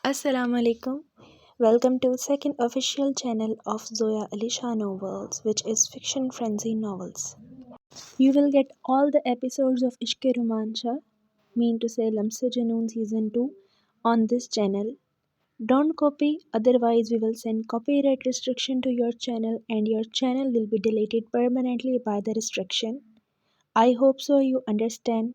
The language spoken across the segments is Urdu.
Assalamu alaikum. Welcome to second official channel of Zoya Ali Shah Novels, which is Fiction Frenzy Novels. You will get all the episodes of Ishq-e Romancha, mean to say Lamse Junoon Season 2, on this channel. Don't copy, otherwise we will send copyright restriction to your channel and your channel will be deleted permanently by the restriction. I hope so you understand.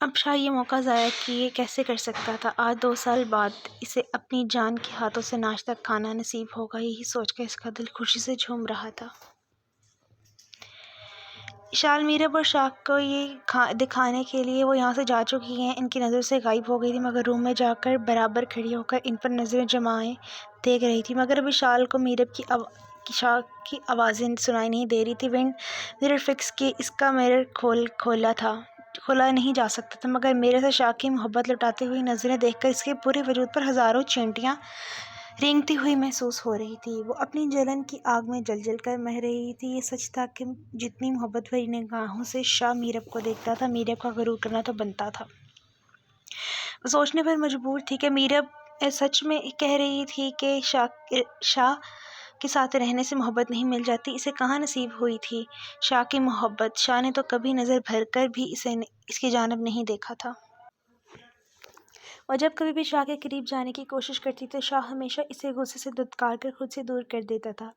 اب شاہ یہ موقع ضائع کیے کیسے کر سکتا تھا؟ آج 2 سال بعد اسے اپنی جان کے ہاتھوں سے ناشتہ کھانا نصیب ہوگا، یہی سوچ کر اس کا دل خوشی سے جھوم رہا تھا۔ شال میرب اور شاہ کو یہ دکھانے کے لیے وہ یہاں سے جا چکی ہیں، ان کی نظر سے غائب ہو گئی تھی، مگر روم میں جا کر برابر کھڑی ہو کر ان پر نظریں جمائے دیکھ رہی تھی۔ مگر ابھی شال کو میرب شاہ کی آوازیں سنائی نہیں دے رہی تھی۔ ونڈ مرر فکس کی، اس کا مرر کھولا نہیں جا سکتا تھا، مگر میرے سے شاہ کی محبت لٹاتی ہوئی نظریں دیکھ کر اس کے پورے وجود پر ہزاروں چینٹیاں رینگتی ہوئی محسوس ہو رہی تھی۔ وہ اپنی جلن کی آگ میں جل جل کر مہ رہی تھی۔ یہ سچ تھا کہ جتنی محبت بھری نگاہوں سے شاہ میرب کو دیکھتا تھا، میرب کا غرور کرنا تو بنتا تھا۔ وہ سوچنے پر مجبور تھی کہ میرب سچ میں کہہ رہی تھی کہ شاہ کے ساتھ رہنے سے محبت نہیں مل جاتی۔ اسے کہاں نصیب ہوئی تھی شاہ کی محبت؟ شاہ نے تو کبھی نظر بھر کر بھی اس کی جانب نہیں دیکھا تھا۔ وہ جب کبھی بھی شاہ کے قریب جانے کی کوشش کرتی تو شاہ ہمیشہ اسے غصے سے دھتکار کر خود سے دور کر دیتا تھا،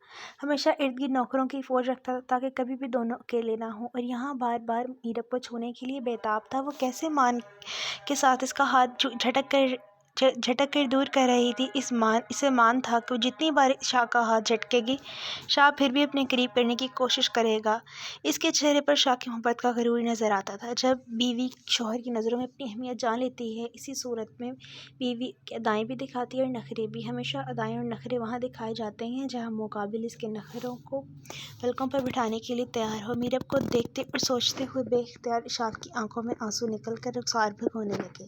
ہمیشہ ارد گرد نوکروں کی فوج رکھتا تھا تاکہ کبھی بھی دونوں اکیلے نہ ہوں، اور یہاں بار بار میرب کو چھونے کے لیے بےتاب تھا۔ وہ کیسے مان کے ساتھ اس کا ہاتھ جھٹک کر دور کر رہی تھی۔ اسے مان تھا کہ جتنی بار شاہ کا ہاتھ جھٹکے گی، شاہ پھر بھی اپنے قریب کرنے کی کوشش کرے گا۔ اس کے چہرے پر شاہ کی محبت کا غرور نظر آتا تھا۔ جب بیوی شوہر کی نظروں میں اپنی اہمیت جان لیتی ہے، اسی صورت میں بیوی ادائیں بھی دکھاتی ہے اور نخرے بھی۔ ہمیشہ ادائیں اور نخرے وہاں دکھائے جاتے ہیں جہاں مقابل اس کے نخروں کو پلکوں پر بٹھانے کے لیے تیار ہو۔ میرب کو دیکھتے اور سوچتے ہوئے بے اختیار اشاد کی آنکھوں میں آنسو نکل کر رخسار بھگونے لگے۔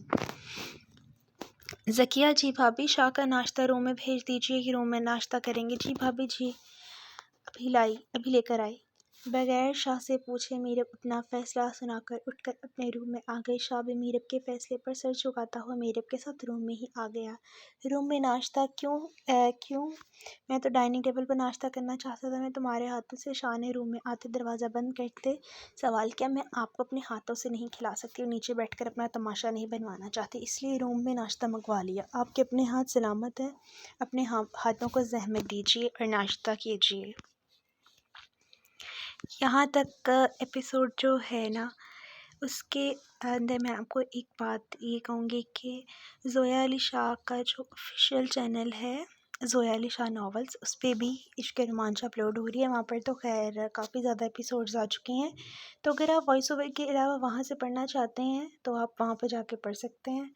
ذکیہ: جی بھابی، شاہ کا ناشتہ روم میں بھیج دیجیے، یہ روم میں ناشتہ کریں گے۔ جی بھابی جی، ابھی لے کر آئی۔ بغیر شاہ سے پوچھے میرب اپنا فیصلہ سنا کر اٹھ کر اپنے روم میں آ گئی۔ شاہ بھی میرب کے فیصلے پر سر جھکاتا ہوا میرب کے ساتھ روم میں ہی آ گیا۔ روم میں ناشتہ کیوں؟ میں تو ڈائننگ ٹیبل پر ناشتہ کرنا چاہتا تھا، میں تمہارے ہاتھوں سے۔ شاہ نے روم میں آتے دروازہ بند کرتے سوال کیا۔ میں آپ کو اپنے ہاتھوں سے نہیں کھلا سکتی اور نیچے بیٹھ کر اپنا تماشا نہیں بنوانا چاہتی، اس لیے روم میں ناشتہ منگوا لیا۔ آپ کے اپنے ہاتھ سلامت ہیں، اپنے ہاتھوں کو زحمت دیجیے اور ناشتہ کیجیے۔ یہاں تک ایپیسوڈ جو ہے نا، اس کے اندر میں آپ کو ایک بات یہ کہوں گی کہ زویا علی شاہ کا جو آفیشیل چینل ہے، زویا علی شاہ ناولز، اس پہ بھی عشق رومانچ اپلوڈ ہو رہی ہے۔ وہاں پر تو خیر کافی زیادہ ایپیسوڈز آ چکے ہیں، تو اگر آپ وائس اوور کے علاوہ وہاں سے پڑھنا چاہتے ہیں تو آپ وہاں پہ جا کے پڑھ سکتے ہیں۔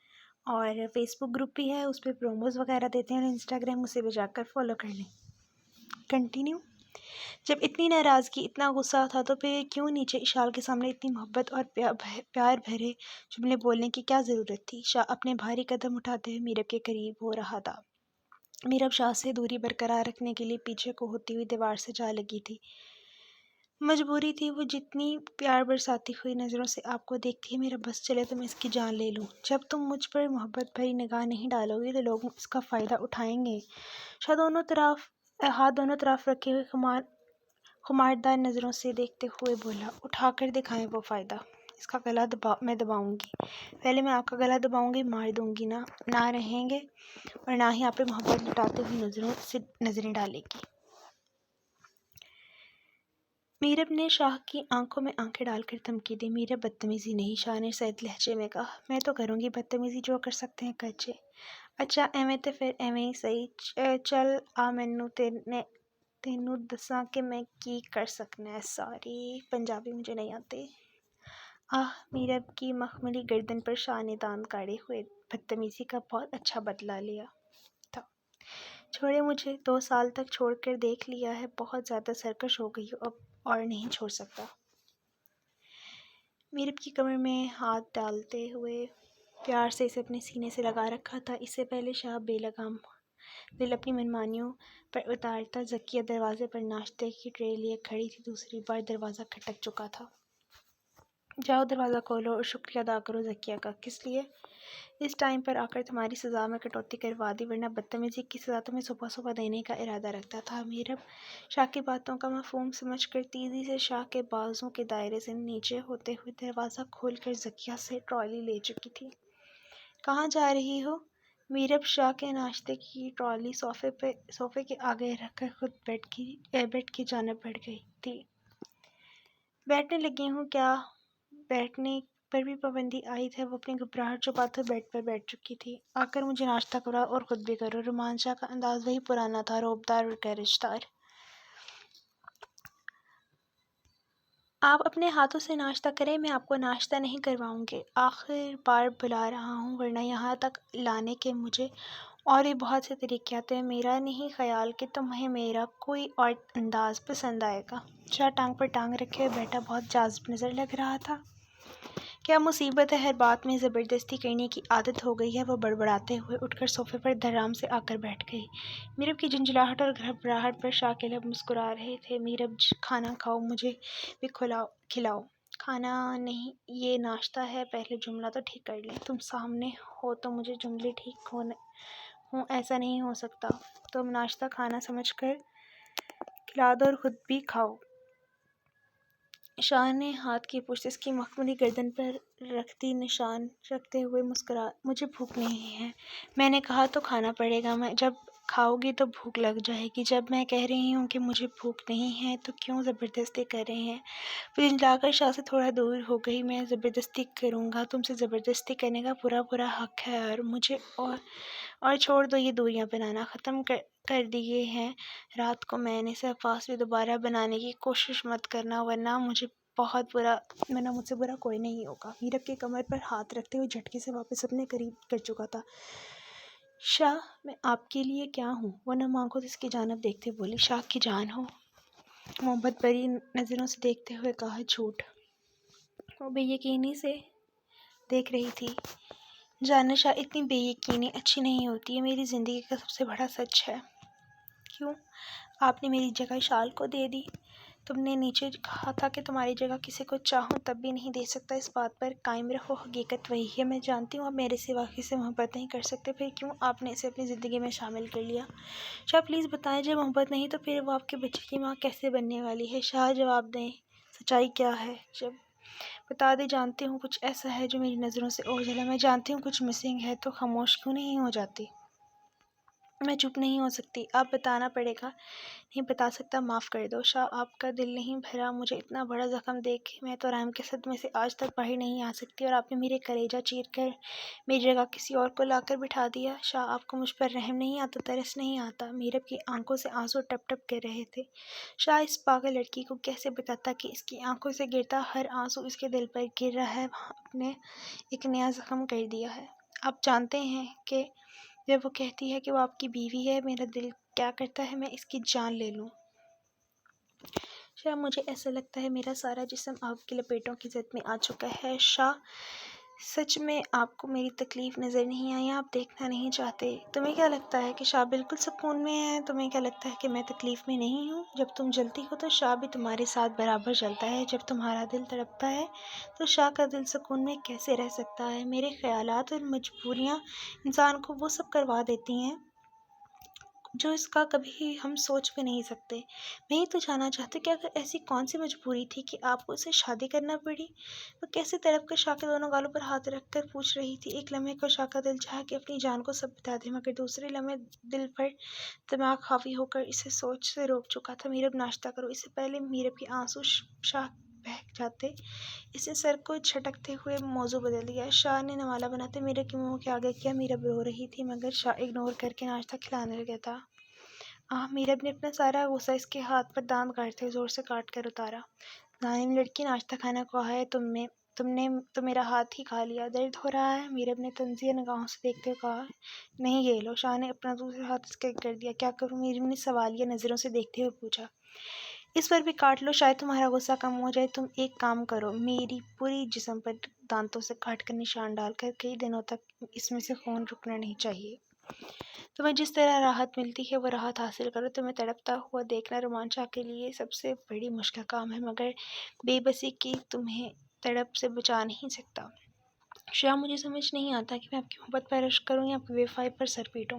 اور فیس بک گروپ بھی ہے، اس پہ پروموز وغیرہ دیتے ہیں، اور انسٹاگرام اسے بھی جا کر فالو کر لیں۔ کنٹینیو۔ جب اتنی ناراضگی، اتنا غصہ تھا تو پھر کیوں نیچے اشال کے سامنے اتنی محبت اور پیار بھرے جملے بولنے کی کیا ضرورت تھی؟ شاہ اپنے بھاری قدم اٹھاتے ہوئے میرب کے قریب ہو رہا تھا۔ میرب شاہ سے دوری برقرار رکھنے کے لیے پیچھے کو ہوتی ہوئی دیوار سے جا لگی تھی۔ مجبوری تھی، وہ جتنی پیار برساتی ہوئی نظروں سے آپ کو دیکھتی ہے، میرا بس چلے تو میں اس کی جان لے لوں۔ جب تم مجھ پر محبت بھری نگاہ نہیں ڈالو گی تو لوگ اس کا فائدہ اٹھائیں گے۔ شاہ ہاتھ دونوں طرف رکھے ہوئے خماردار نظروں سے دیکھتے ہوئے بولا، اٹھا کر دکھائیں وہ فائدہ۔ اس کا گلا میں دباؤں گی، پہلے میں آپ کا گلا دباؤں گی، مار دوں گی، نہ رہیں گے اور نہ ہی آپ پہ محبت لٹاتے ہوئی نظروں سے نظریں ڈالے گی۔ میرب نے شاہ کی آنکھوں میں آنکھیں ڈال کر دھمکی دی۔ میرب بدتمیزی نہیں، شاہ نے سرد لہجے میں کہا۔ میں تو کروں گی بدتمیزی، جو کر سکتے ہیں کرجے۔ اچھا ایویں تے پھر ایویں ہی صحیح، چل آ مینوں تینوں دساں کہ میں کی کر سکنا ہے۔ سوری، پنجابی مجھے نہیں آتے۔ میرب کی مخملی گردن پر شاہ نے دانت گاڑے ہوئے بدتمیزی کا بہت اچھا بدلہ لیا تھا۔ چھوڑے مجھے، 2 سال تک چھوڑ کر دیکھ لیا ہے، بہت زیادہ سرکش ہو گئی ہوں اب اور نہیں چھوڑ سکتا۔ میرب کی کمر میں ہاتھ ڈالتے ہوئے پیار سے اسے اپنے سینے سے لگا رکھا تھا۔ اس سے پہلے شاہ بے لگام دل اپنی منمانیوں پر اتارتا۔ ذکیہ دروازے پر ناشتے کی ٹرے لیے کھڑی تھی، دوسری بار دروازہ کھٹک چکا تھا۔ جاؤ دروازہ کھولو اور شکریہ ادا کرو ذکیہ کا۔ کس لیے؟ اس ٹائم پر آ کر تمہاری سزا میں کٹوتی کروا دی، ورنہ بدتمیزی کی سزا تمہیں صبح صبح دینے کا ارادہ رکھتا تھا۔ میرب شاہ کی باتوں کا مفہوم سمجھ کر تیزی سے شاہ کے بازوں کے دائرے سے نیچے ہوتے ہوئے دروازہ کھول کر ذکیہ سے ٹرالی لے چکی تھی۔ کہاں جا رہی ہو؟ میرب شاہ کے ناشتے کی ٹرالی صوفے کے آگے رکھ کر خود بیڈ کی جانب بڑھ گئی تھی۔ بیٹھنے لگی ہوں کیا؟ بیٹھنے پر بھی پابندی عائد ہے۔ وہ اپنی گھبراہٹ چھپاتے بیڈ پر بیٹھ چکی تھی۔ آ کر مجھے ناشتہ کراؤ اور خود بھی کرو۔ رومانچا کا انداز وہی پرانا تھا، رعبدار اور گرجدار۔ آپ اپنے ہاتھوں سے ناشتہ کریں، میں آپ کو ناشتہ نہیں کرواؤں گی۔ آخر بار بلا رہا ہوں، ورنہ یہاں تک لانے کے مجھے اور بھی بہت سے طریقے آتے ہیں۔ میرا نہیں خیال کہ تمہیں میرا کوئی اور انداز پسند آئے گا۔ شاہ ٹانگ پر ٹانگ رکھے ہوئے بیٹا بہت جاذب نظر لگ رہا تھا۔ کیا مصیبت ہے، ہر بات میں زبردستی کرنے کی عادت ہو گئی ہے۔ وہ بڑبڑاتے ہوئے اٹھ کر صوفے پر دھڑام سے آ کر بیٹھ گئی۔ میرب کی جھنجھلاہٹ اور گھبراہٹ پر شاہ کے لب مسکرا رہے تھے۔ میرب کھانا کھاؤ، مجھے بھی کھلاؤ۔ کھانا نہیں، یہ ناشتہ ہے۔ پہلے جملہ تو ٹھیک کر لیں۔ تم سامنے ہو تو مجھے جملے ٹھیک ہوں، ایسا نہیں ہو سکتا۔ تم ناشتہ کھانا سمجھ کر کھلا دو اور خود بھی کھاؤ۔ شاہ نے ہاتھ کی پشت اس کی مخملی گردن پر رکھ دی، نشان رکھتے ہوئے مسکرایا۔ مجھے بھوک نہیں ہے، میں نے کہا تو کھانا پڑے گا۔ جب کھاؤ گی تو بھوک لگ جائے گی۔ جب میں کہہ رہی ہوں کہ مجھے بھوک نہیں ہے تو کیوں زبردستی کر رہے ہیں؟ وہ جھنجلا کر شاہ سے تھوڑا دور ہو گئی۔ میں زبردستی کروں گا؟ تم سے زبردستی کرنے کا پورا حق ہے اور مجھے اور چھوڑ دو یہ دوریاں بنانا ختم کر دیے ہیں۔ رات کو میں نے صرف فاصلے دوبارہ بنانے کی کوشش مت کرنا، ورنہ مجھ سے برا کوئی نہیں ہوگا۔ میرب کے کمر پر ہاتھ رکھتے ہوئے جھٹکے سے واپس اپنے قریب کر چکا تھا۔ شاہ، میں آپ کے لیے کیا ہوں؟ وہ نم آنکھوں سے اس کی جانب دیکھتے بولی۔ شاہ کی جان ہو؟ محبت بھری نظروں سے دیکھتے ہوئے کہا۔ جھوٹ؟ وہ بے یقینی سے دیکھ رہی تھی۔ جانا شاہ، اتنی بے یقینی اچھی نہیں ہوتی، یہ میری زندگی کا سب سے بڑا سچ ہے۔ کیوں؟ آپ نے میری جگہ شال کو دے دی۔ تم نے نیچے کہا تھا کہ تمہاری جگہ کسی کو چاہوں تب بھی نہیں دے سکتا۔ اس بات پر قائم رہو، حقیقت وہی ہے۔ میں جانتی ہوں آپ میرے سوا کسی سے محبت نہیں کر سکتے، پھر کیوں آپ نے اسے اپنی زندگی میں شامل کر لیا؟ شاہ پلیز بتائیں، جب محبت نہیں تو پھر وہ آپ کے بچے کی ماں کیسے بننے والی ہے؟ شاہ جواب دیں، سچائی کیا ہے؟ جب بتا دیں، جانتی ہوں کچھ ایسا ہے جو میری نظروں سے اوجھل ہے، میں جانتی ہوں کچھ مسنگ ہے، تو خاموش کیوں نہیں ہو جاتی؟ میں چپ نہیں ہو سکتی، آپ بتانا پڑے گا۔ نہیں بتا سکتا، معاف کر دو۔ شاہ، آپ کا دل نہیں بھرا؟ مجھے اتنا بڑا زخم دے کے میں تو رحم کے صدمے سے آج تک باہر نہیں آ سکتی، اور آپ نے میرے کلیجہ چیر کر میری جگہ کسی اور کو لا کر بٹھا دیا۔ شاہ، آپ کو مجھ پر رحم نہیں آتا، ترس نہیں آتا؟ میرب کی آنکھوں سے آنسو ٹپ ٹپ گر رہے تھے۔ شاہ اس پاگل لڑکی کو کیسے بتاتا کہ اس کی آنکھوں سے گرتا ہر آنسو اس کے دل پر گر رہا ہے، آپ نے ایک نیا زخم کر دیا ہے۔ آپ جانتے ہیں کہ جب وہ کہتی ہے کہ وہ آپ کی بیوی ہے، میرا دل کیا کرتا ہے؟ میں اس کی جان لے لوں۔ شاہ، مجھے ایسا لگتا ہے میرا سارا جسم آپ کی لپیٹوں کی زد میں آ چکا ہے۔ شاہ، سچ میں آپ کو میری تکلیف نظر نہیں آئی، آپ دیکھنا نہیں چاہتے؟ تمہیں کیا لگتا ہے کہ شاہ بالکل سکون میں ہے؟ تمہیں کیا لگتا ہے کہ میں تکلیف میں نہیں ہوں؟ جب تم جلتی ہو تو شاہ بھی تمہارے ساتھ برابر جلتا ہے۔ جب تمہارا دل تڑپتا ہے تو شاہ کا دل سکون میں کیسے رہ سکتا ہے؟ میرے خیالات اور مجبوریاں انسان کو وہ سب کروا دیتی ہیں جو اس کا کبھی ہم سوچ بھی نہیں سکتے۔ میں ہی تو جاننا چاہتی کہ اگر ایسی کون سی مجبوری تھی کہ آپ کو اسے شادی کرنا پڑی؟ وہ کیسے تڑپ کر شاہ کے دونوں گالوں پر ہاتھ رکھ کر پوچھ رہی تھی۔ ایک لمحے کو شاہ کا دل چاہا کہ اپنی جان کو سب بتا دے، مگر دوسرے لمحے دل پر دماغ حاوی ہو کر اسے سوچ سے روک چکا تھا۔ میرب، ناشتہ کرو۔ اس سے پہلے میرب کے آنسو شاہ بہک جاتے، اس نے سر کو جھٹکتے ہوئے موضوع بدل دیا۔ شاہ نے نوالہ بناتے میرب کے منہ کے آگے کیا۔ میرب رو رہی تھی، مگر شاہ اگنور کر کے ناشتہ کھلانے لگا تھا۔ میرب نے اپنا سارا غصہ اس کے ہاتھ پر دانت کاٹتے ہوئے زور سے کاٹ کر اتارا۔ ظالم لڑکی، ناشتہ کھانا کہا ہے تم نے تو میرا ہاتھ ہی کھا لیا۔ درد ہو رہا ہے؟ میرب نے طنزیہ نگاہوں سے دیکھتے ہوئے کہا۔ نہیں، یہ لو۔ شاہ نے اپنا دوسرا ہاتھ اس کے کر دیا۔ کیا کروں؟ میرب نے سوالیہ نظروں سے دیکھتے ہوئے پوچھا۔ اس پر بھی کاٹ لو، شاید تمہارا غصہ کم ہو جائے۔ تم ایک کام کرو، میری پوری جسم پر دانتوں سے کاٹ کر نشان ڈال کر کئی دنوں تک اس میں سے خون رکنا نہیں چاہیے۔ تمہیں جس طرح راحت ملتی ہے وہ راحت حاصل کرو۔ تمہیں تڑپتا ہوا دیکھنا رومانچا کے لیے سب سے بڑی مشکل کام ہے، مگر بے بسی کی تمہیں تڑپ سے بچا نہیں سکتا۔ شاہ، مجھے سمجھ نہیں آتا کہ میں آپ کی محبت پر رشک کروں یا آپ کی بے وفائی پر سر پیٹوں۔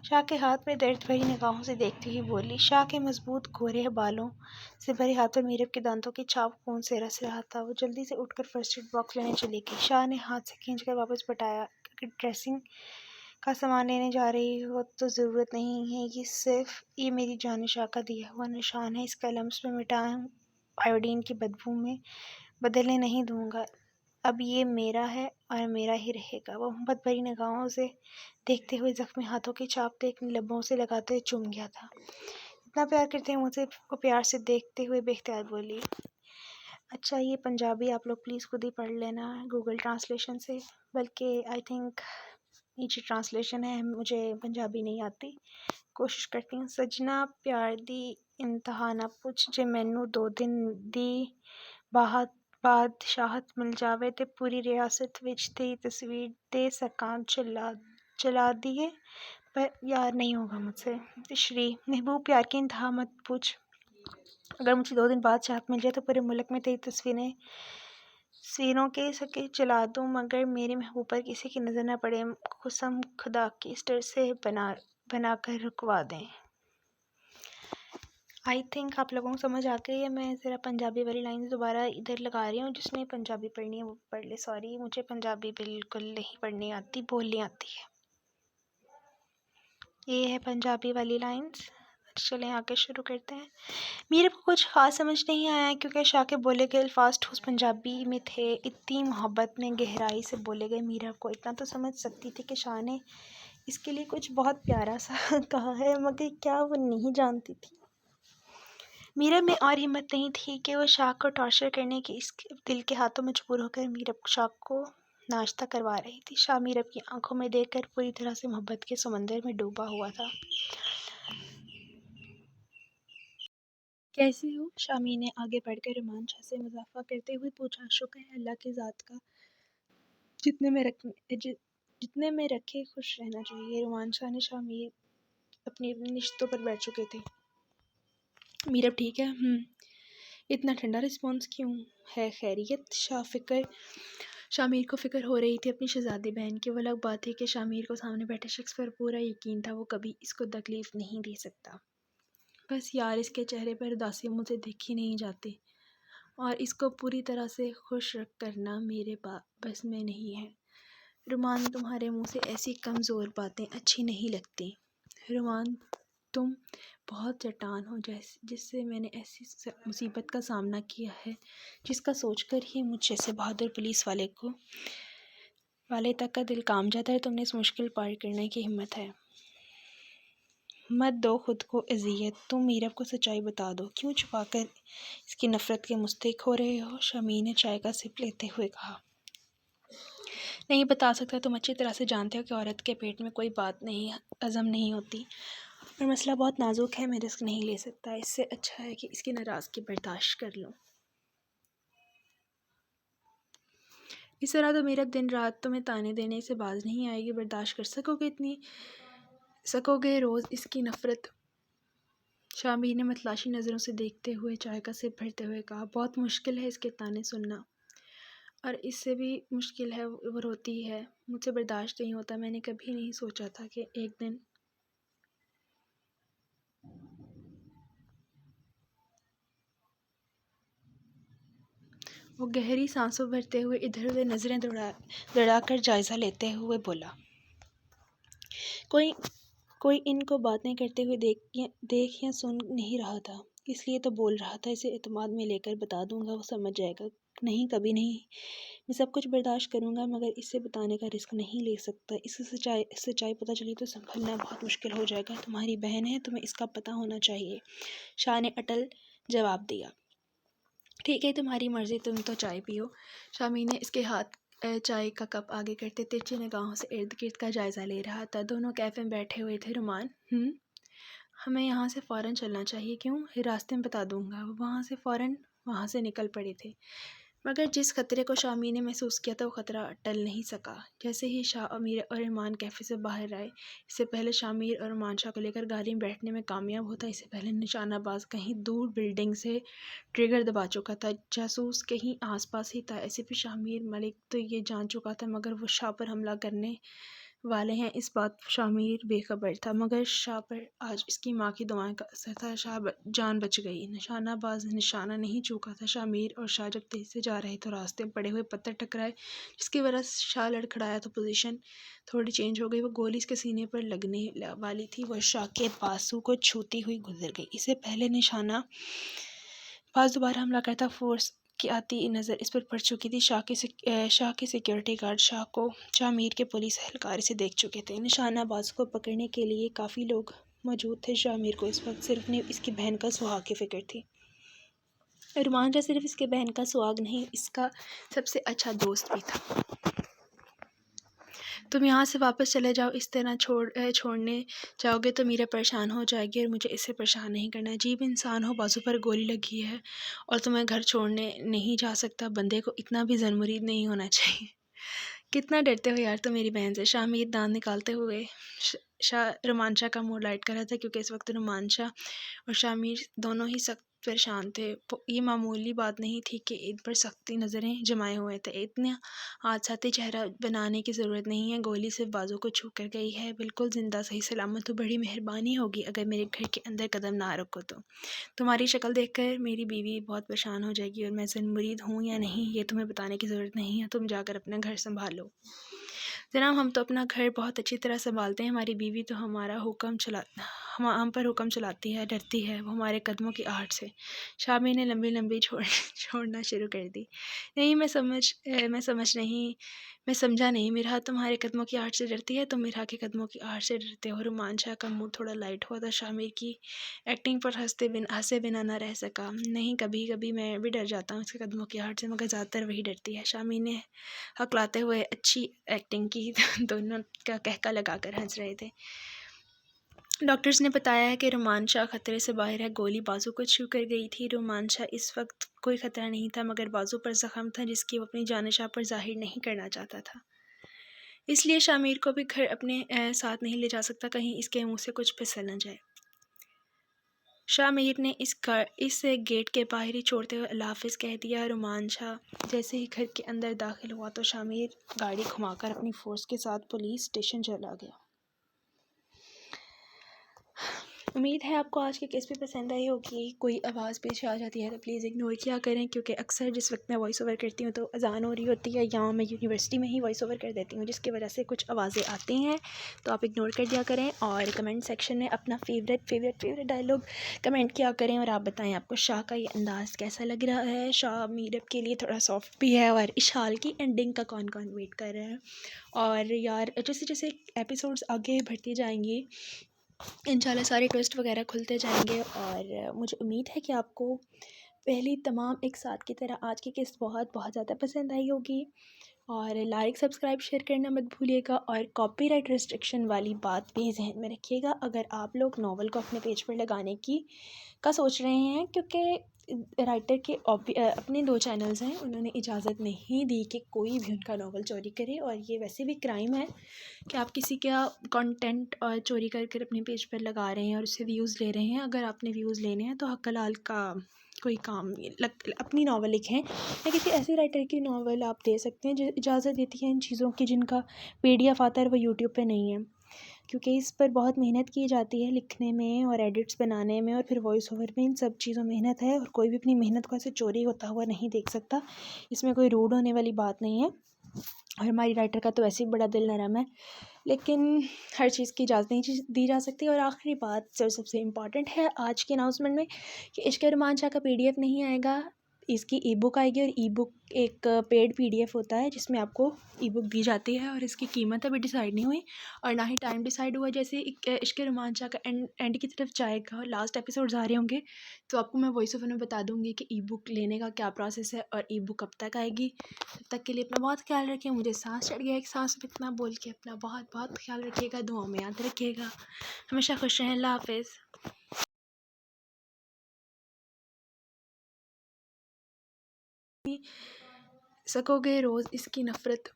شاہ کے ہاتھ میں درد بھری نگاہوں سے دیکھتی ہوئی بولی۔ شاہ کے مضبوط گورے بالوں سے بھرے ہاتھ پر میرب کے دانتوں کی چھاپ خون سے رس رہا تھا۔ وہ جلدی سے اٹھ کر فرسٹ ایڈ باکس لینے چلی گئی۔ شاہ نے ہاتھ سے کھینچ کر واپس بٹایا۔ اگر ڈریسنگ کا سامان لینے جا رہی ہو تو ضرورت نہیں ہے، یہ میری جان شاہ کا دیا ہوا نشان ہے، اس کا لمس میں مٹا آیوڈین کی بدبو میں بدلنے نہیں دوں گا۔ اب یہ میرا ہے اور میرا ہی رہے گا۔ وہ محبت بھری نگاہوں سے دیکھتے ہوئے زخمی ہاتھوں کی چاپ اپنے لبوں سے لگاتے ہوئے چوم گیا تھا۔ اتنا پیار کرتے ہیں مجھے کو پیار سے دیکھتے ہوئے بے اختیار بولی، اچھا یہ پنجابی آپ لوگ پلیز خود ہی پڑھ لینا گوگل ٹرانسلیشن سے، بلکہ آئی تھنک نیچے ٹرانسلیشن ہے، مجھے پنجابی نہیں آتی، کوشش کرتی ہوں۔ سجنا پیار دی انتہا نہ پوچھ، جے مینوں 2 دن دی بادشاہت مل جاوے تے پوری ریاست وچ تیری تصویر دے سکاں چلا دیے، پر یار نہیں ہوگا مجھ سے۔ تشریح، محبوب پیار کی انتہا مت پوچھ، اگر مجھے 2 دن بعد شاہد مل جائے تو پورے ملک میں تیری تصویروں کے سکے چلا دوں، مگر میرے محبوب پر کسی کی نظر نہ پڑے، قسم خدا کی اس ڈر سے بنا کر رکوا دیں۔ آئی تھنک آپ لوگوں کو سمجھ آ گئی ہے، میں ذرا پنجابی والی لائن دوبارہ ادھر لگا رہی ہوں، جس نے پنجابی پڑھنی ہے وہ پڑھ لے، سوری مجھے پنجابی بالکل نہیں پڑھنی آتی، بولنی آتی ہے۔ یہ ہے پنجابی والی لائنز، چلیں آگے شروع کرتے ہیں۔ میرے کو کچھ خاص سمجھ نہیں آیا کیونکہ شاہ کے بولے گئے الفاظ ٹھوس پنجابی میں تھے، اتنی محبت میں گہرائی سے بولے گئے۔ میرا کو اتنا تو سمجھ سکتی تھی کہ شاہ نے اس کے لیے کچھ بہت پیارا سا کہا ہے، مگر کیا وہ نہیں جانتی تھی۔ میرب میں اور ہمت نہیں تھی کہ وہ شاہ کو ٹارچر کرنے کی، اس دل کے ہاتھوں مجبور ہو کر میرب شاہ کو ناشتہ کروا رہی تھی۔ شاہ میرب کی آنکھوں میں دیکھ کر پوری طرح سے محبت کے سمندر میں ڈوبا ہوا تھا۔ کیسے ہو؟ شامی نے آگے بڑھ کر رومانچ سے مضافہ کرتے ہوئے پوچھا۔ شکر ہے اللہ کی ذات کا، جتنے میں رکھے خوش رہنا چاہیے۔ رومانچا نے شامیر اپنی نشستوں پر بیٹھ چکے تھے۔ میرب ٹھیک ہے؟ اتنا ٹھنڈا رسپانس کیوں ہے؟ خیریت؟ شامیر کو فکر ہو رہی تھی اپنی شہزادی بہن کی۔ وہ الگ بات تھی کہ شامیر کو سامنے بیٹھے شخص پر پورا یقین تھا وہ کبھی اس کو تکلیف نہیں دے سکتا۔ بس یار اس کے چہرے پر اداسی مجھے دیکھی نہیں جاتی، اور اس کو پوری طرح سے خوش کرنا میرے بس میں نہیں ہے۔ رومان تمہارے منہ سے ایسی کمزور باتیں اچھی نہیں لگتی۔ رومان تم بہت چٹان ہو جس سے میں نے ایسی مصیبت کا سامنا کیا ہے جس کا سوچ کر ہی مجھ جیسے بہادر پولیس والے تک کا دل کام جاتا ہے۔ تم نے اس مشکل پار کرنے کی ہمت ہے۔ مت دو خود کو اذیت، تم میرب کو سچائی بتا دو، کیوں چھپا کر اس کی نفرت کے مستحق ہو رہے ہو؟ شامی نے چائے کا سپ لیتے ہوئے کہا۔ نہیں بتا سکتا، تم اچھی طرح سے جانتے ہو کہ عورت کے پیٹ میں کوئی بات ہضم نہیں ہوتی، اور مسئلہ بہت نازک ہے، میں رسک نہیں لے سکتا، اس سے اچھا ہے کہ اس کی ناراضگی برداشت کر لوں۔ اس طرح تو میرب دن رات تمہیں تانے دینے سے باز نہیں آئے گی، برداشت کر سکو گے روز اس کی نفرت؟ شامیر نے متلاشی نظروں سے دیکھتے ہوئے چائے کا سپ بھرتے ہوئے کہا۔ بہت مشکل ہے اس کے تانے سننا، اور اس سے بھی مشکل ہے وہ روتی ہے، مجھ سے برداشت نہیں ہوتا۔ میں نے کبھی نہیں سوچا تھا کہ ایک دن وہ گہری سانسوں بھرتے ہوئے ادھر ادھر نظریں دوڑا کر جائزہ لیتے ہوئے بولا۔ کوئی ان کو باتیں کرتے ہوئے دیکھ یا سن نہیں رہا تھا، اس لیے تو بول رہا تھا۔ اسے اعتماد میں لے کر بتا دوں گا، وہ سمجھ جائے گا۔ نہیں، کبھی نہیں، میں سب کچھ برداشت کروں گا، مگر اسے بتانے کا رسک نہیں لے سکتا۔ اس کی سچائی پتہ چلی تو سنبھلنا بہت مشکل ہو جائے گا۔ تمہاری بہن ہے، تمہیں اس کا پتہ ہونا چاہیے، شاہ نے اٹل جواب دیا۔ ٹھیک ہے تمہاری مرضی، تم تو چائے پیو۔ شامی نے اس کے ہاتھ چائے کا کپ آگے کرتے ترچھی نگاہوں سے ارد گرد کا جائزہ لے رہا تھا۔ دونوں کیفے میں بیٹھے ہوئے تھے۔ رومان، ہمیں یہاں سے فوراً چلنا چاہیے۔ کیوں؟ راستے میں بتا دوں گا۔ وہ وہاں سے نکل پڑے تھے، مگر جس خطرے کو شامی نے محسوس کیا تھا وہ خطرہ ٹل نہیں سکا۔ جیسے ہی شاہ اور رومان کیفے سے باہر آئے، اس سے پہلے شامیر اور رومان شاہ کو لے کر گاڑی میں بیٹھنے میں کامیاب ہوتا، اس سے پہلے نشانہ باز کہیں دور بلڈنگ سے ٹریگر دبا چکا تھا، جاسوس کہیں آس پاس ہی تھا، ایسے بھی شامیر ملک تو یہ جان چکا تھا مگر وہ شاہ پر حملہ کرنے والے ہیں اس بات شامیر بے خبر تھا، مگر شاہ پر آج اس کی ماں کی دعائیں کا اثر تھا، شاہ جان بچ گئی۔ نشانہ باز نشانہ نہیں چوکا تھا۔ شامیر اور شاہ جب تیزی سے جا رہے تو راستے میں پڑے ہوئے پتھر ٹکرائے، جس کی وجہ سے شاہ لڑکھڑایا تو پوزیشن تھوڑی چینج ہو گئی۔ وہ گولی اس کے سینے پر لگنے والی تھی، وہ شاہ کے بازو کو چھوتی ہوئی گزر گئی۔ اس سے پہلے نشانہ باز دوبارہ حملہ کرتا، فورس کی آتی نظر اس پر پڑ چکی تھی۔ شاہ کے سیکیورٹی گارڈ شاہ میر کے پولیس اہلکار اسے دیکھ چکے تھے۔ نشانہ باز کو پکڑنے کے لیے کافی لوگ موجود تھے۔ شاہ میر کو اس وقت صرف اس کی بہن کا سہاگ کی فکر تھی۔ رومان صرف اس کے بہن کا سہاگ نہیں، اس کا سب سے اچھا دوست بھی تھا۔ تم یہاں سے واپس چلے جاؤ، اس طرح چھوڑنے جاؤ گے تو میرا پریشان ہو جائے گی اور مجھے اس سے پریشان نہیں کرنا۔ عجیب انسان ہو، بازو پر گولی لگی ہے اور تمہیں گھر چھوڑنے نہیں جا سکتا۔ بندے کو اتنا بھی زنمرید نہیں ہونا چاہیے۔ کتنا ڈرتے ہو یار تم میری بہن سے۔ شاہ میر دانت نکالتے ہوئے رومان شاہ کا منہ لائٹ کر رہا تھا، کیونکہ اس وقت رومان شاہ اور شاہ میر دونوں ہی سخت پریشان تھے۔ یہ معمولی بات نہیں تھی کہ ان پر سختی نظریں جمائے ہوئے تھے۔ اتنا حادثاتی چہرہ بنانے کی ضرورت نہیں ہے، گولی صرف بازو کو چھو کر گئی ہے، بالکل زندہ صحیح سلامت ہو۔ بڑی مہربانی ہوگی اگر میرے گھر کے اندر قدم نہ رکھو تو۔ تمہاری شکل دیکھ کر میری بیوی بہت پریشان ہو جائے گی، اور میں زنمرید ہوں یا نہیں یہ تمہیں بتانے کی ضرورت نہیں ہے۔ تم جا کر اپنا گھر سنبھالو۔ جناب، ہم تو اپنا گھر بہت اچھی طرح سنبھالتے ہیں، ہماری بیوی تو ہم پر حکم چلاتی ہے، ڈرتی ہے وہ ہمارے قدموں کی آہٹ سے۔ شاہ میر نے لمبی چھوڑنا شروع کر دی۔ نہیں، میں سمجھا نہیں، میرا تمہارے قدموں کی آہٹ سے ڈرتی ہے، تم میرا کے قدموں کی آہٹ سے ڈرتے ہو۔ رومان شاہ کا موڈ تھوڑا لائٹ ہوا تھا، شاہ میر کی ایکٹنگ پر ہنسے بنا نہ رہ سکا۔ نہیں، کبھی کبھی میں بھی ڈر جاتا ہوں اس کے قدموں کی آہٹ سے، مگر زیادہ تر وہی ڈرتی ہے۔ شاہ میر نے ہکلاتے ہوئے اچھی ایکٹنگ کی، دونوں کا قہقہ لگا کر ہنس رہے تھے۔ ڈاکٹرز نے بتایا ہے کہ رومان شاہ خطرے سے باہر ہے، گولی بازو کو چھو کر گئی تھی۔ رومان شاہ اس وقت کوئی خطرہ نہیں تھا، مگر بازو پر زخم تھا جس کی وہ اپنی جانشاہ پر ظاہر نہیں کرنا چاہتا تھا۔ اس لیے شاہ میر کو بھی گھر اپنے ساتھ نہیں لے جا سکتا، کہیں اس کے منہ سے کچھ پھسل نہ جائے۔ شاہ میر نے اس گیٹ کے باہر ہی چھوڑتے ہوئے اللہ حافظ کہہ دیا۔ رومان شاہ جیسے ہی گھر کے اندر داخل ہوا تو شاہ میر گاڑی گھما کر اپنی فورس کے ساتھ پولیس اسٹیشن چلا گیا۔ امید ہے آپ کو آج کی قسط بھی پسند آئی ہوگی۔ کوئی آواز پیچھے آ جاتی ہے تو پلیز اگنور کیا کریں، کیونکہ اکثر جس وقت میں وائس اوور کرتی ہوں تو اذان ہو رہی ہوتی ہے، یا میں یونیورسٹی میں ہی وائس اوور کر دیتی ہوں، جس کی وجہ سے کچھ آوازیں آتی ہیں، تو آپ اگنور کر دیا کریں۔ اور کمنٹ سیکشن میں اپنا فیوریٹ ڈائلاگ کمنٹ کیا کریں، اور آپ بتائیں آپ کو شاہ کا یہ انداز کیسا لگ رہا ہے۔ شاہ میر کے لیے تھوڑا سافٹ بھی ہے، اور اشال کی اینڈنگ کا کون ویٹ کر رہا ہے۔ اور یار جیسے ایپیسوڈز آگے بڑھتی جائیں گی، انشاءاللہ سارے ٹوسٹ وغیرہ کھلتے جائیں گے، اور مجھے امید ہے کہ آپ کو پہلی تمام ایک ساتھ کی طرح آج کی قسط بہت زیادہ پسند آئی ہوگی۔ اور لائک، سبسکرائب، شیئر کرنا مت بھولیے گا، اور کاپی رائٹ ریسٹرکشن والی بات بھی ذہن میں رکھیے گا اگر آپ لوگ ناول کو اپنے پیج پر لگانے کا سوچ رہے ہیں، کیونکہ رائٹر کے اپنے 2 چینلز ہیں، انہوں نے اجازت نہیں دی کہ کوئی بھی ان کا ناول چوری کرے، اور یہ ویسے بھی کرائم ہے کہ آپ کسی کا کنٹینٹ چوری کر اپنے پیج پر لگا رہے ہیں اور اس سے ویوز لے رہے ہیں۔ اگر آپ نے ویوز لینے ہیں تو حق حلال کا کوئی کام اپنی ناول لکھیں، یا کسی ایسے رائٹر کی ناول آپ دے سکتے ہیں جو اجازت دیتی ہے ان چیزوں کی جن کا PDF آتا ہے وہ یوٹیوب پہ نہیں ہے، کیونکہ اس پر بہت محنت کی جاتی ہے لکھنے میں اور ایڈٹس بنانے میں، اور پھر وائس اوور میں، ان سب چیزوں محنت ہے، اور کوئی بھی اپنی محنت کو ایسے چوری ہوتا ہوا نہیں دیکھ سکتا۔ اس میں کوئی روڈ ہونے والی بات نہیں ہے، اور ہماری رائٹر کا تو ایسے ہی بڑا دل نرم ہے، لیکن ہر چیز کی اجازت نہیں دی جا سکتی۔ اور آخری بات جو سب سے امپورٹنٹ ہے آج کے اناؤنسمنٹ میں، کہ عشق رومان شاہ کا PDF نہیں آئے گا، اس کی ای بک آئے گی، اور ای بک ایک پیڈ PDF ہوتا ہے جس میں آپ کو ای بک دی جاتی ہے، اور اس کی قیمت ابھی ڈیسائیڈ نہیں ہوئی، اور نہ ہی ٹائم ڈیسائیڈ ہوا۔ جیسے عشق رومان شاہ کا اینڈ کی طرف جائے گا، لاسٹ ایپیسوڈز آ رہے ہوں گے، تو آپ کو میں وائس اوور میں بتا دوں گی کہ ای بک لینے کا کیا پروسیس ہے، اور ای بک کب تک آئے گی۔ تب تک کے لیے اپنا بہت خیال رکھیں۔ مجھے سانس چڑھ گیا ایک سانس میں اتنا بول کے، اپنا بہت خیال رکھیے گا، دعاؤں میں یاد رکھیے گا، ہمیشہ خوش رہیں۔ اللہ حافظ۔ سکو گے روز اس کی نفرت،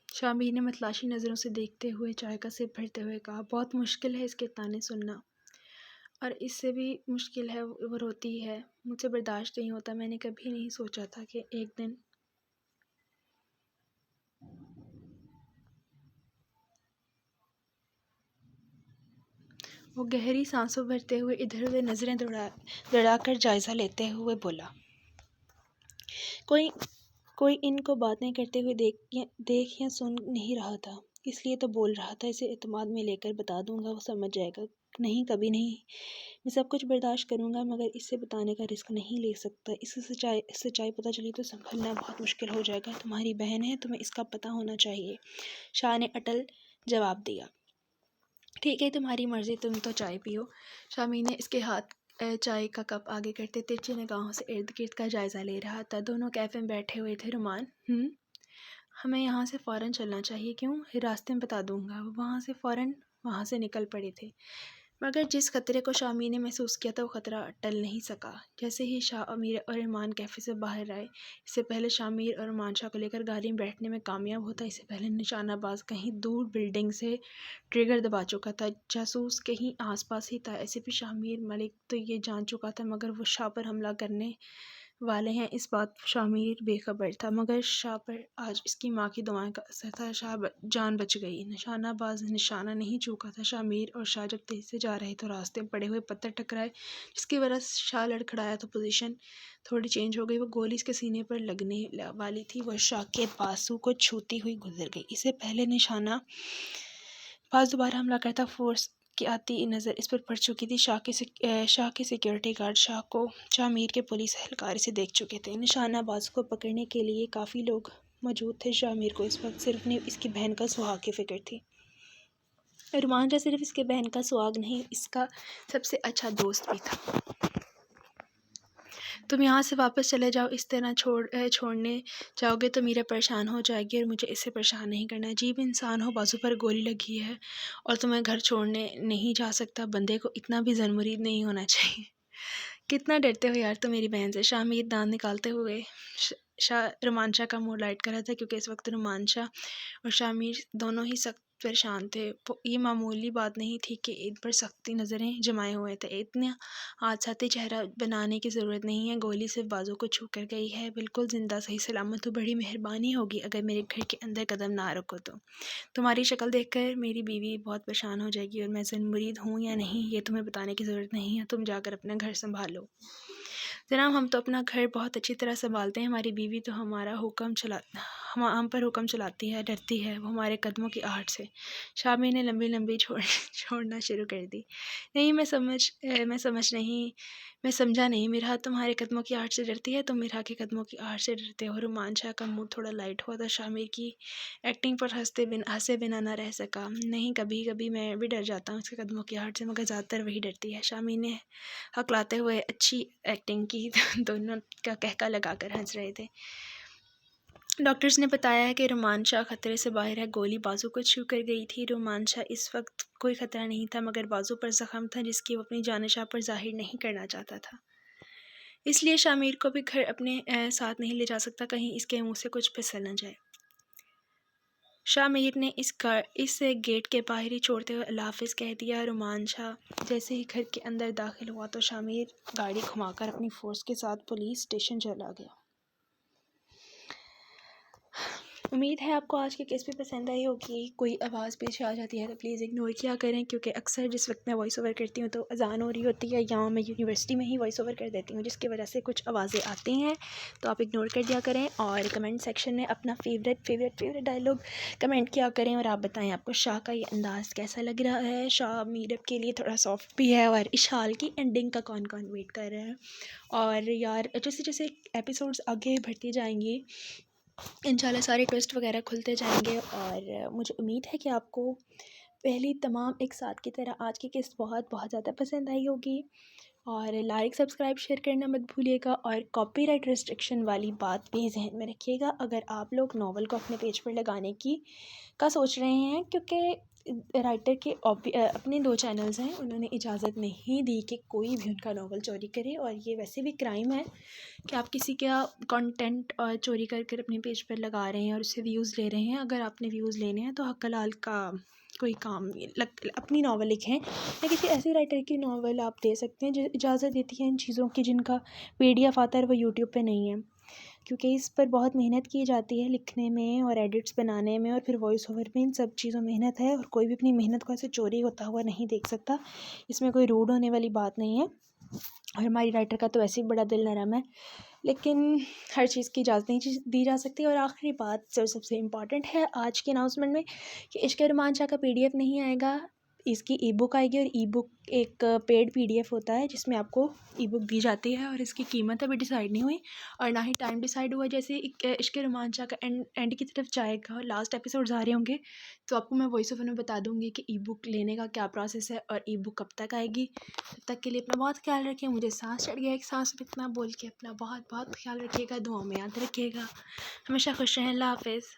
شاہ میر نے متلاشی نظروں سے دیکھتے ہوئے چائے کا سپ بھرتے ہوئے کہا۔ بہت مشکل ہے اس کے تانے سننا، اور اس سے بھی مشکل ہے وہ روتی ہے، مجھ سے برداشت نہیں ہوتا۔ میں نے کبھی نہیں سوچا تھا کہ ایک دن وہ گہری سانسوں بھرتے ہوئے ادھر ادھر نظریں دوڑا کر جائزہ لیتے ہوئے بولا۔ کوئی ان کو باتیں کرتے ہوئے دیکھ یا سن نہیں رہا تھا، اس لیے تو بول رہا تھا۔ اسے اعتماد میں لے کر بتا دوں گا، وہ سمجھ جائے گا۔ نہیں، کبھی نہیں۔ میں سب کچھ برداشت کروں گا مگر اسے بتانے کا رسک نہیں لے سکتا۔ اس سچائی پتہ چلی تو سنبھلنا بہت مشکل ہو جائے گا۔ تمہاری بہن ہے، تمہیں اس کا پتہ ہونا چاہیے، شاہ نے اٹل جواب دیا۔ ٹھیک ہے، تمہاری مرضی، تم تو چائے پیو۔ شامی نے اس کے ہاتھ چائے کا کپ آگے کرتے ترچھی نگاہوں سے ارد گرد کا جائزہ لے رہا تھا۔ دونوں کیفے میں بیٹھے ہوئے تھے۔ رومان، ہمیں یہاں سے فوراً چلنا چاہیے۔ کیوں؟ راستے میں بتا دوں گا۔ وہ وہاں سے نکل پڑے تھے، مگر جس خطرے کو شامی نے محسوس کیا تھا وہ خطرہ ٹل نہیں سکا۔ جیسے ہی شاہ، امیر اور ایمان کیفے سے باہر آئے، اس سے پہلے شامیر اور رومان شاہ کو لے کر گاڑی میں بیٹھنے میں کامیاب ہوتا، اس سے پہلے نشانہ باز کہیں دور بلڈنگ سے ٹریگر دبا چکا تھا، جاسوس کہیں آس پاس ہی تھا۔ ایسے بھی شامیر ملک تو یہ جان چکا تھا مگر وہ شاہ پر حملہ کرنے والے ہیں اس بات شامیر بے خبر تھا، مگر شاہ پر آج اس کی ماں کی دعائیں کا اثر تھا۔ شاہ جان بچ گئی۔ نشانہ باز نشانہ نہیں چوکا تھا۔ شامیر اور شاہ جب تیزی سے جا رہے تو راستے میں پڑے ہوئے پتھر ٹکرائے، جس کی وجہ سے شاہ لڑکھڑایا تو پوزیشن تھوڑی چینج ہو گئی۔ وہ گولی اس کے سینے پر لگنے والی تھی، وہ شاہ کے بازو کو چھوتی ہوئی گزر گئی۔ اس سے پہلے نشانہ باز دوبارہ حملہ کرتا، فورس کی آتی نظر اس پر پڑ چکی تھی۔ شاہ کے سیکیورٹی گارڈ شاہ میر کے پولیس اہلکار اسے دیکھ چکے تھے۔ نشانہ باز کو پکڑنے کے لیے کافی لوگ موجود تھے۔ شاہ میر کو اس وقت صرف اس کی بہن کا سہاگ کی فکر تھی۔ رومان شاہ صرف اس کی بہن کا سہاگ نہیں، اس کا سب سے اچھا دوست بھی تھا۔ تم یہاں سے واپس چلے جاؤ، اس طرح چھوڑنے جاؤ گے تو میرا پریشان ہو جائے گی اور مجھے اس سے پریشان نہیں کرنا۔ عجیب انسان ہو، بازو پر گولی لگی ہے اور تمہیں گھر چھوڑنے نہیں جا سکتا۔ بندے کو اتنا بھی زن مرید نہیں ہونا چاہیے۔ کتنا ڈرتے ہو یار تم میری بہن سے، شاہ میر دانت نکالتے ہوئے رومان شاہ کا منہ لائٹ کر رہا تھا، کیونکہ اس وقت رومان شاہ اور شاہ میر دونوں ہی سخت پریشان تھے۔ یہ معمولی بات نہیں تھی کہ ان پر سختی نظریں جمائے ہوئے تھے۔ اتنا حادثاتی چہرہ بنانے کی ضرورت نہیں ہے، گولی صرف بازو کو چھو کر گئی ہے، بالکل زندہ صحیح سلامت ہو۔ بڑی مہربانی ہوگی اگر میرے گھر کے اندر قدم نہ رکھو تو۔ تمہاری شکل دیکھ کر میری بیوی بہت پریشان ہو جائے گی، اور میں زن مرید ہوں یا نہیں یہ تمہیں بتانے کی ضرورت نہیں ہے۔ تم جا کر اپنا گھر سنبھالو۔ جناب، ہم تو اپنا گھر بہت اچھی طرح سنبھالتے ہیں، ہماری بیوی تو ہم پر حکم چلاتی ہے، ڈرتی ہے وہ ہمارے قدموں کی آہٹ سے۔ شامی نے لمبی چھوڑنا شروع کر دی۔ نہیں، میں سمجھا نہیں، میرا تمہارے قدموں کی آہٹ سے ڈرتی ہے، تم میرا کے قدموں کی آہٹ سے ڈرتے ہو۔ رومان شاہ کا موڈ تھوڑا لائٹ ہوا تو شامیر کی ایکٹنگ پر ہنسے بنا نہ رہ سکا۔ نہیں، کبھی کبھی میں بھی ڈر جاتا ہوں اس کے قدموں کی آہٹ سے، مگر زیادہ تر وہی ڈرتی ہے۔ شامی نے ہکلاتے ہوئے اچھی ایکٹنگ کی۔ دونوں کا قہقہ لگا کر ہنس رہے تھے۔ ڈاکٹرز نے بتایا ہے کہ رومان شاہ خطرے سے باہر ہے، گولی بازو کو چھو کر گئی تھی۔ رومان شاہ اس وقت کوئی خطرہ نہیں تھا، مگر بازو پر زخم تھا جس کی وہ اپنی جانشاہ پر ظاہر نہیں کرنا چاہتا تھا۔ اس لیے شامیر کو بھی گھر اپنے ساتھ نہیں لے جا سکتا، کہیں اس کے منہ سے کچھ پھسل نہ جائے۔ شاہ میر نے اس گیٹ کے باہر ہی چھوڑتے ہوئے اللہ حافظ کہہ دیا۔ رومان شاہ جیسے ہی گھر کے اندر داخل ہوا تو شاہ میر گاڑی گھما کر اپنی فورس کے ساتھ پولیس اسٹیشن چلا گیا۔ امید ہے آپ کو آج کی قسط بھی پسند آئی ہوگی۔ کوئی آواز پیچھے آ جاتی ہے تو پلیز اگنور کیا کریں، کیونکہ اکثر جس وقت میں وائس اوور کرتی ہوں تو اذان ہو رہی ہوتی ہے، یا میں یونیورسٹی میں ہی وائس اوور کر دیتی ہوں، جس کی وجہ سے کچھ آوازیں آتی ہیں، تو آپ اگنور کر دیا کریں۔ اور کمنٹ سیکشن میں اپنا فیوریٹ ڈائلاگ کمنٹ کیا کریں، اور آپ بتائیں آپ کو شاہ کا یہ انداز کیسا لگ رہا ہے۔ شاہ میرب کے لیے تھوڑا سافٹ بھی ہے، اور اشال کی اینڈنگ کا کون ویٹ کر رہا ہے۔ اور یار جیسے ایپیسوڈز آگے بڑھتی جائیں گی انشاءاللہ سارے ٹوسٹ وغیرہ کھلتے جائیں گے، اور مجھے امید ہے کہ آپ کو پہلی تمام ایک ساتھ کی طرح آج کی قسط بہت زیادہ پسند آئی ہوگی۔ اور لائک، سبسکرائب، شیئر کرنا مت بھولیے گا، اور کاپی رائٹ ریسٹرکشن والی بات بھی ذہن میں رکھیے گا اگر آپ لوگ ناول کو اپنے پیج پر لگانے کا سوچ رہے ہیں، کیونکہ رائٹر کے اپنے 2 چینلز ہیں، انہوں نے اجازت نہیں دی کہ کوئی بھی ان کا ناول چوری کرے، اور یہ ویسے بھی کرائم ہے کہ آپ کسی کا کنٹینٹ چوری کر اپنے پیج پر لگا رہے ہیں اور اس سے ویوز لے رہے ہیں۔ اگر آپ نے ویوز لینے ہیں تو حق حلال کا کوئی کام اپنی ناول لکھیں، یا کسی ایسے رائٹر کی ناول آپ دے سکتے ہیں جو اجازت دیتی ہے ان چیزوں کی جن کا PDF آتا ہے وہ یوٹیوب پہ نہیں ہے، کیونکہ اس پر بہت محنت کی جاتی ہے لکھنے میں اور ایڈٹس بنانے میں، اور پھر وائس اوور میں، ان سب چیزوں محنت ہے، اور کوئی بھی اپنی محنت کو ایسے چوری ہوتا ہوا نہیں دیکھ سکتا۔ اس میں کوئی روڈ ہونے والی بات نہیں ہے، اور ہماری رائٹر کا تو ایسے ہی بڑا دل نرم ہے، لیکن ہر چیز کی اجازت نہیں دی جا سکتی۔ اور آخری بات جو سب سے امپورٹنٹ ہے آج کے اناؤنسمنٹ میں، کہ عشق رومان شاہ کا PDF نہیں آئے گا اس کی ای بک آئے گی، اور ای بک ایک پیڈ PDF ہوتا ہے جس میں آپ کو ای بک دی جاتی ہے، اور اس کی قیمت ابھی ڈیسائیڈ نہیں ہوئی اور نہ ہی ٹائم ڈیسائیڈ ہوا. جیسے عشق رومانچا کا اینڈ کی طرف جائے گا، لاسٹ ایپیسوڈز آ رہے ہوں گے تو آپ کو میں وائس اوور میں بتا دوں گی کہ ای بک لینے کا کیا پروسیس ہے اور ای بک کب تک آئے گی. تب تک کے لیے اپنا بہت خیال رکھیں. مجھے سانس چڑھ گیا ایک سانس میں اتنا بول کے. اپنا بہت بہت خیال رکھیے گا، دعاؤں میں یاد رکھیے گا. ہمیشہ خوش رہیں. اللہ حافظ.